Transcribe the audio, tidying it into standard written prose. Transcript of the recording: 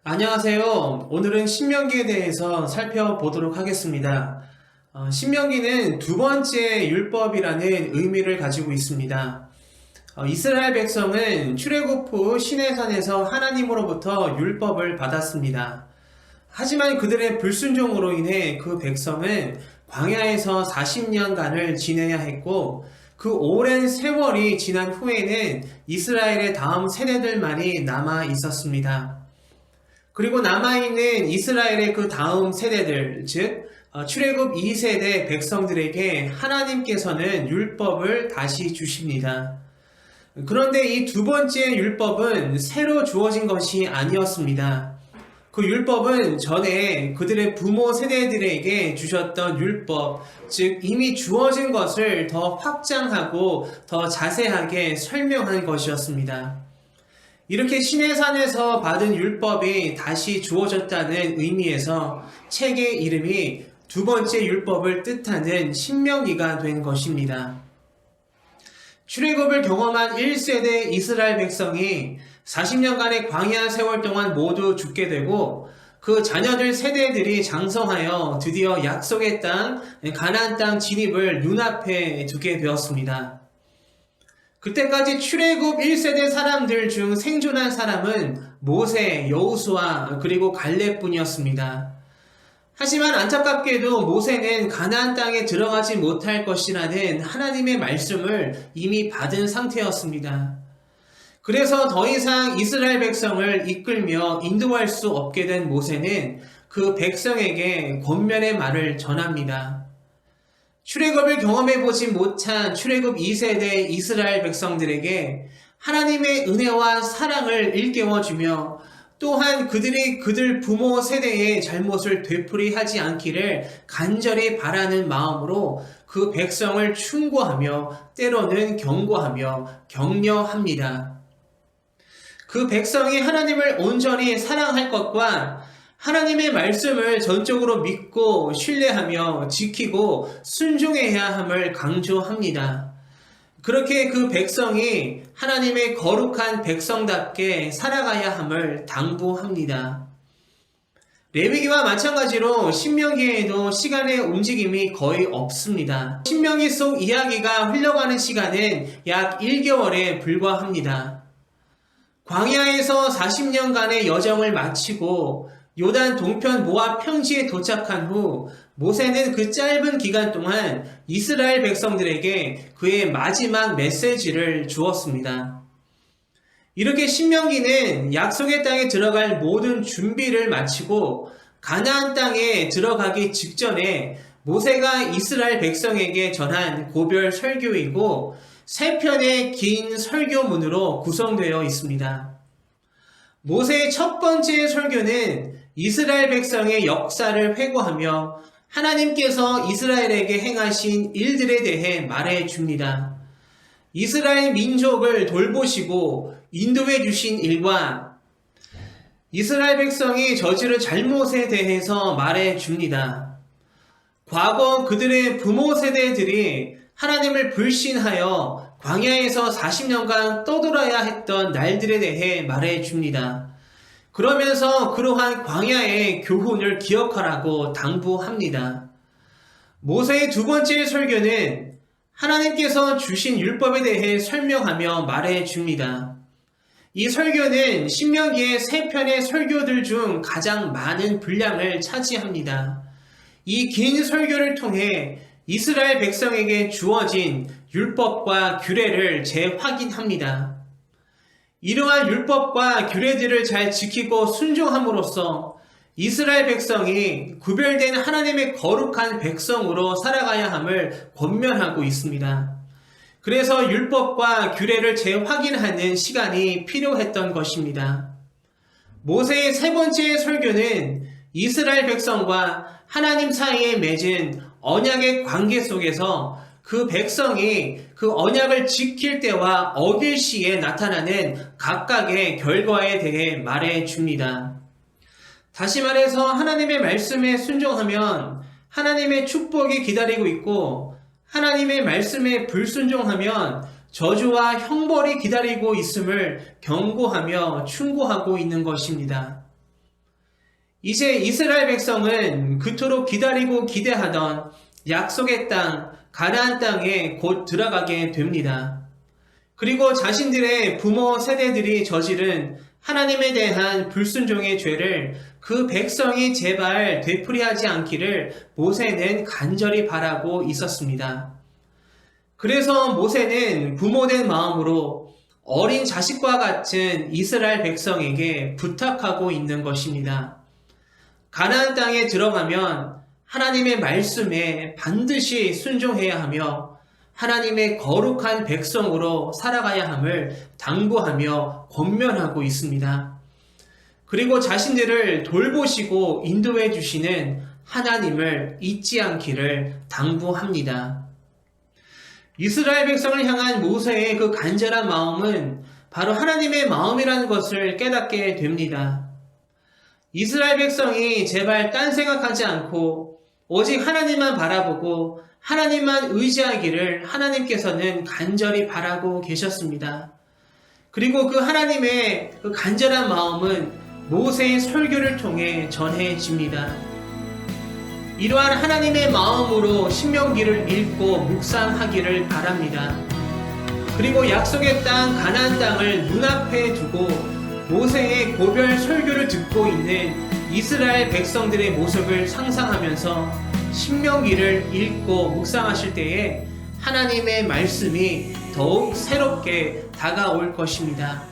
안녕하세요. 오늘은 신명기에 대해서 살펴보도록 하겠습니다. 신명기는 두 번째 율법이라는 의미를 가지고 있습니다. 이스라엘 백성은 출애굽 후 시내산에서 하나님으로부터 율법을 받았습니다. 하지만 그들의 불순종으로 인해 그 백성은 광야에서 40년간을 지내야 했고, 그 오랜 세월이 지난 후에는 이스라엘의 다음 세대들만이 남아 있었습니다. 그리고 남아있는 이스라엘의 그 다음 세대들, 즉 출애굽 2세대 백성들에게 하나님께서는 율법을 다시 주십니다. 그런데 이 두 번째 율법은 새로 주어진 것이 아니었습니다. 그 율법은 전에 그들의 부모 세대들에게 주셨던 율법, 즉 이미 주어진 것을 더 확장하고 더 자세하게 설명한 것이었습니다. 이렇게 시내산에서 받은 율법이 다시 주어졌다는 의미에서 책의 이름이 두 번째 율법을 뜻하는 신명기가 된 것입니다. 출애굽을 경험한 1세대 이스라엘 백성이 40년간의 광야 세월 동안 모두 죽게 되고, 그 자녀들 세대들이 장성하여 드디어 약속의 땅, 가나안 땅 진입을 눈앞에 두게 되었습니다. 그때까지 출애굽 1세대 사람들 중 생존한 사람은 모세, 여호수아, 그리고 갈렙뿐이었습니다. 하지만 안타깝게도 모세는 가나안 땅에 들어가지 못할 것이라는 하나님의 말씀을 이미 받은 상태였습니다. 그래서 더 이상 이스라엘 백성을 이끌며 인도할 수 없게 된 모세는 그 백성에게 권면의 말을 전합니다. 출애굽을 경험해보지 못한 출애굽 2세대 이스라엘 백성들에게 하나님의 은혜와 사랑을 일깨워주며, 또한 그들이 그들 부모 세대의 잘못을 되풀이하지 않기를 간절히 바라는 마음으로 그 백성을 충고하며 때로는 경고하며 격려합니다. 그 백성이 하나님을 온전히 사랑할 것과 하나님의 말씀을 전적으로 믿고 신뢰하며 지키고 순종해야 함을 강조합니다. 그렇게 그 백성이 하나님의 거룩한 백성답게 살아가야 함을 당부합니다. 레위기와 마찬가지로 신명기에도 시간의 움직임이 거의 없습니다. 신명기 속 이야기가 흘러가는 시간은 약 1개월에 불과합니다. 광야에서 40년간의 여정을 마치고 요단 동편 모압 평지에 도착한 후 모세는 그 짧은 기간 동안 이스라엘 백성들에게 그의 마지막 메시지를 주었습니다. 이렇게 신명기는 약속의 땅에 들어갈 모든 준비를 마치고 가나안 땅에 들어가기 직전에 모세가 이스라엘 백성에게 전한 고별 설교이고, 세 편의 긴 설교문으로 구성되어 있습니다. 모세의 첫 번째 설교는 이스라엘 백성의 역사를 회고하며 하나님께서 이스라엘에게 행하신 일들에 대해 말해 줍니다. 이스라엘 민족을 돌보시고 인도해 주신 일과 이스라엘 백성이 저지른 잘못에 대해서 말해 줍니다. 과거 그들의 부모 세대들이 하나님을 불신하여 광야에서 40년간 떠돌아야 했던 날들에 대해 말해 줍니다. 그러면서 그러한 광야의 교훈을 기억하라고 당부합니다. 모세의 두 번째 설교는 하나님께서 주신 율법에 대해 설명하며 말해 줍니다. 이 설교는 신명기의 세 편의 설교들 중 가장 많은 분량을 차지합니다. 이 긴 설교를 통해 이스라엘 백성에게 주어진 율법과 규례를 재확인합니다. 이러한 율법과 규례들을 잘 지키고 순종함으로써 이스라엘 백성이 구별된 하나님의 거룩한 백성으로 살아가야 함을 권면하고 있습니다. 그래서 율법과 규례를 재확인하는 시간이 필요했던 것입니다. 모세의 세 번째 설교는 이스라엘 백성과 하나님 사이에 맺은 언약의 관계 속에서 그 백성이 그 언약을 지킬 때와 어길 시에 나타나는 각각의 결과에 대해 말해 줍니다. 다시 말해서 하나님의 말씀에 순종하면 하나님의 축복이 기다리고 있고, 하나님의 말씀에 불순종하면 저주와 형벌이 기다리고 있음을 경고하며 충고하고 있는 것입니다. 이제 이스라엘 백성은 그토록 기다리고 기대하던 약속의 땅, 가나안 땅에 곧 들어가게 됩니다. 그리고 자신들의 부모 세대들이 저지른 하나님에 대한 불순종의 죄를 그 백성이 제발 되풀이하지 않기를 모세는 간절히 바라고 있었습니다. 그래서 모세는 부모된 마음으로 어린 자식과 같은 이스라엘 백성에게 부탁하고 있는 것입니다. 가나안 땅에 들어가면 하나님의 말씀에 반드시 순종해야 하며 하나님의 거룩한 백성으로 살아가야 함을 당부하며 권면하고 있습니다. 그리고 자신들을 돌보시고 인도해 주시는 하나님을 잊지 않기를 당부합니다. 이스라엘 백성을 향한 모세의 그 간절한 마음은 바로 하나님의 마음이라는 것을 깨닫게 됩니다. 이스라엘 백성이 제발 딴 생각하지 않고 오직 하나님만 바라보고 하나님만 의지하기를 하나님께서는 간절히 바라고 계셨습니다. 그리고 그 하나님의 그 간절한 마음은 모세의 설교를 통해 전해집니다. 이러한 하나님의 마음으로 신명기를 읽고 묵상하기를 바랍니다. 그리고 약속의 땅 가나안 땅을 눈앞에 두고 모세의 고별 설교를 듣고 있는 이스라엘 백성들의 모습을 상상하면서 신명기를 읽고 묵상하실 때에 하나님의 말씀이 더욱 새롭게 다가올 것입니다.